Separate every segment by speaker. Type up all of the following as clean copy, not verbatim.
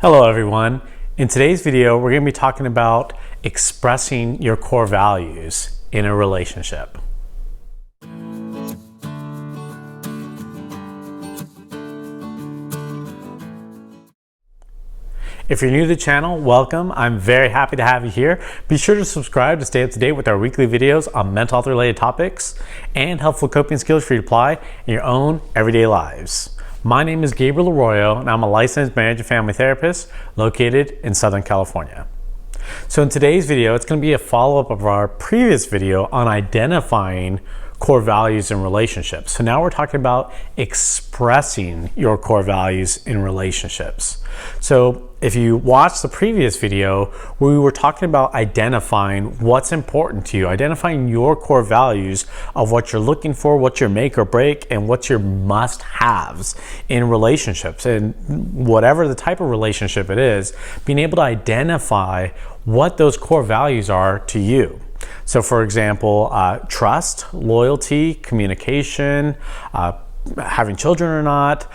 Speaker 1: Hello everyone. In today's video, we're going to be talking about expressing your core values in a relationship. If you're new to the channel, welcome. I'm very happy to have you here. Be sure to subscribe to stay up to date with our weekly videos on mental health related topics and helpful coping skills for you to apply in your own everyday lives. My name is Gabriel Arroyo, and I'm a licensed marriage and family therapist located in Southern California. So in today's video, it's going to be a follow-up of our previous video on identifying core values in relationships. So now we're talking about expressing your core values in relationships. So if you watched the previous video, we were talking about identifying what's important to you, identifying your core values of what you're looking for, what your make or break, and what's your must-haves in relationships. And whatever the type of relationship it is, being able to identify what those core values are to you. So for example, trust, loyalty, communication, having children or not,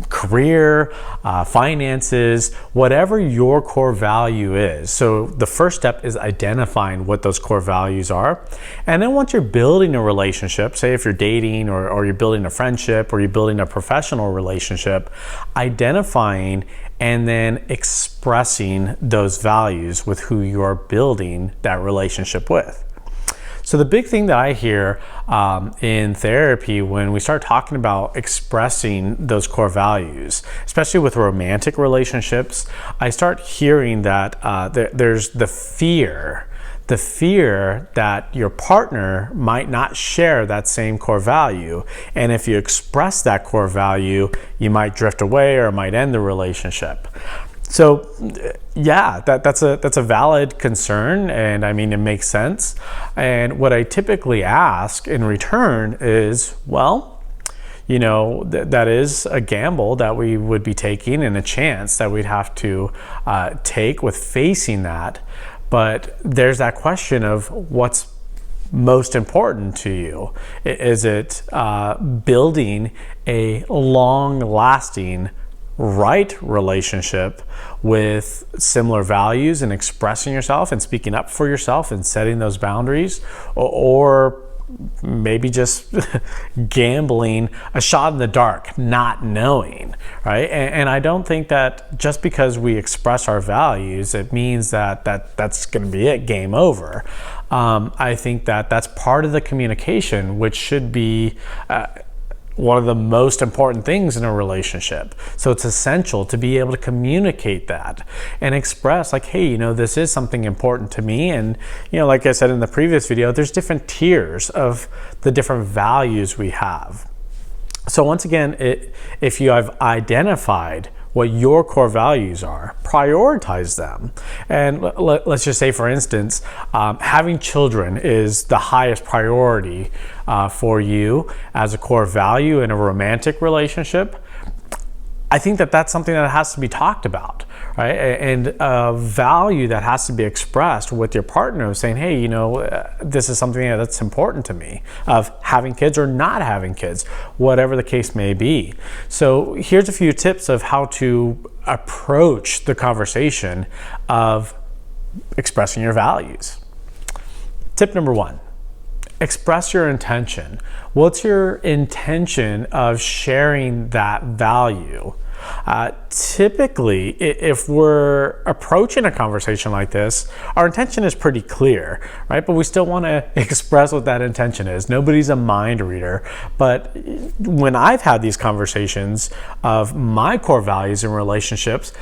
Speaker 1: career, finances, whatever your core value is. So the first step is identifying what those core values are. And then once you're building a relationship, say if you're dating or you're building a friendship or you're building a professional relationship, identifying and then expressing those values with who you are building that relationship with. So the big thing that I hear in therapy when we start talking about expressing those core values, especially with romantic relationships, I start hearing that there's the fear that your partner might not share that same core value. And if you express that core value, you might drift away or might end the relationship. So yeah, that's a valid concern, and I mean, it makes sense. And what I typically ask in return is, well, you know, that is a gamble that we would be taking and a chance that we'd have to take with facing that. But there's that question of what's most important to you. Is it building a long-lasting right relationship with similar values and expressing yourself and speaking up for yourself and setting those boundaries, or maybe just gambling a shot in the dark, not knowing, right? And I don't think that just because we express our values, it means that's going to be it, game over. I think that that's part of the communication, which should be one of the most important things in a relationship. So it's essential to be able to communicate that and express like, hey, you know, this is something important to me. And, you know, like I said in the previous video, there's different tiers of the different values we have. So once again, if you have identified what your core values are, prioritize them. And let's just say, for instance, having children is the highest priority for you as a core value in a romantic relationship. I think that that's something that has to be talked about, right? And a value that has to be expressed with your partner, saying, hey, you know, this is something that's important to me, of having kids or not having kids, whatever the case may be. So here's a few tips of how to approach the conversation of expressing your values. Tip number one. Express your intention. What's your intention of sharing that value? Typically, if we're approaching a conversation like this, our intention is pretty clear, right? But we still want to express what that intention is. Nobody's a mind reader. But when I've had these conversations of my core values in relationships,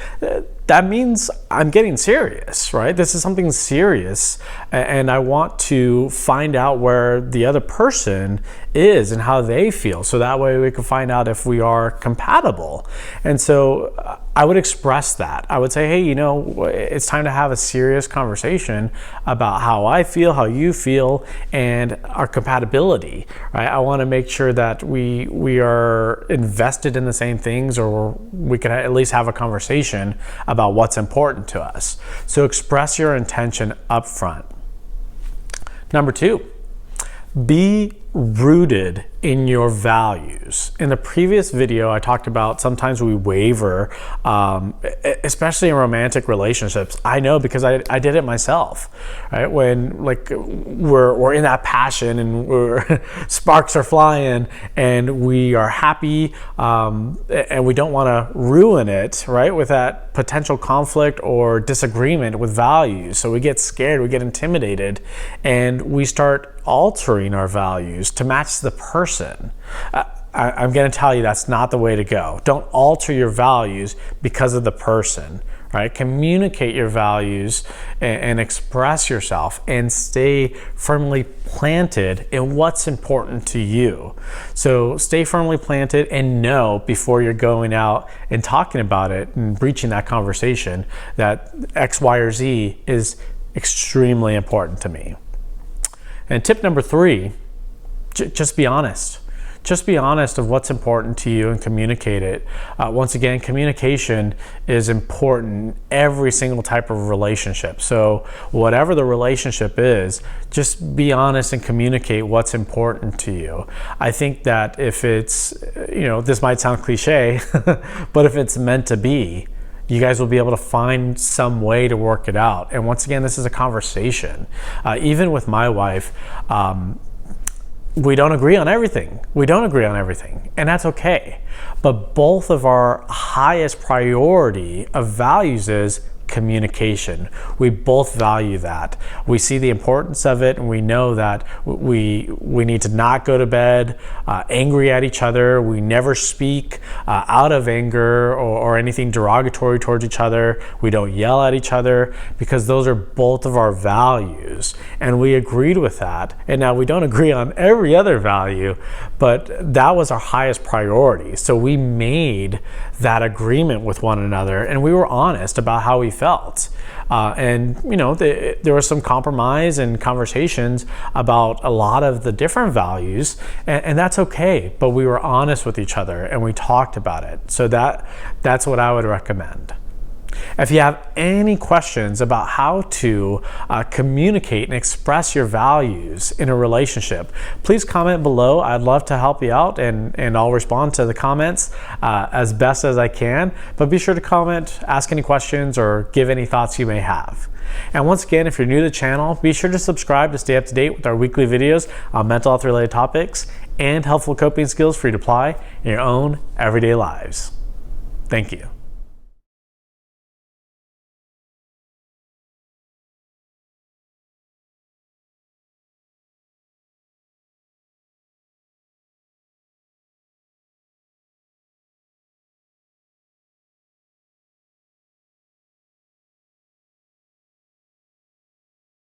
Speaker 1: that means I'm getting serious, right? This is something serious, and I want to find out where the other person is and how they feel, so that way we can find out if we are compatible. And so I would express that. I would say, hey, you know, it's time to have a serious conversation about how I feel, how you feel, and our compatibility, right? I want to make sure that we are invested in the same things, or we can at least have a conversation about what's important to us. So express your intention up front. Number two, be rooted in your values. In the previous video, I talked about sometimes we waver, especially in romantic relationships. I know because I did it myself, right? When like we're in that passion and sparks are flying and we are happy, and we don't want to ruin it, right? With that potential conflict or disagreement with values. So we get scared, we get intimidated, and we start altering our values to match the person. I'm going to tell you that's not the way to go. Don't alter your values because of the person, right? Communicate your values and express yourself and stay firmly planted in what's important to you. So stay firmly planted and know before you're going out and talking about it and breaching that conversation that X, Y, or Z is extremely important to me. And tip number 3, just be honest. Just be honest of what's important to you and communicate it. Once again, communication is important in every single type of relationship. So whatever the relationship is, just be honest and communicate what's important to you. I think that if it's, this might sound cliche, but if it's meant to be, you guys will be able to find some way to work it out. And once again, this is a conversation. Even with my wife, we don't agree on everything. And that's okay. But both of our highest priority of values is communication. We both value that. We see the importance of it, and we know that we need to not go to bed angry at each other. We never speak out of anger or anything derogatory towards each other. We don't yell at each other because those are both of our values, and we agreed with that. And now we don't agree on every other value, but that was our highest priority. So we made that agreement with one another, and we were honest about how we felt. There was some compromise and conversations about a lot of the different values, and that's okay. But we were honest with each other and we talked about it. So that's what I would recommend. If you have any questions about how to communicate and express your values in a relationship, please comment below. I'd love to help you out, and I'll respond to the comments as best as I can. But be sure to comment, ask any questions, or give any thoughts you may have. And once again, if you're new to the channel, be sure to subscribe to stay up to date with our weekly videos on mental health related topics and helpful coping skills for you to apply in your own everyday lives. Thank you.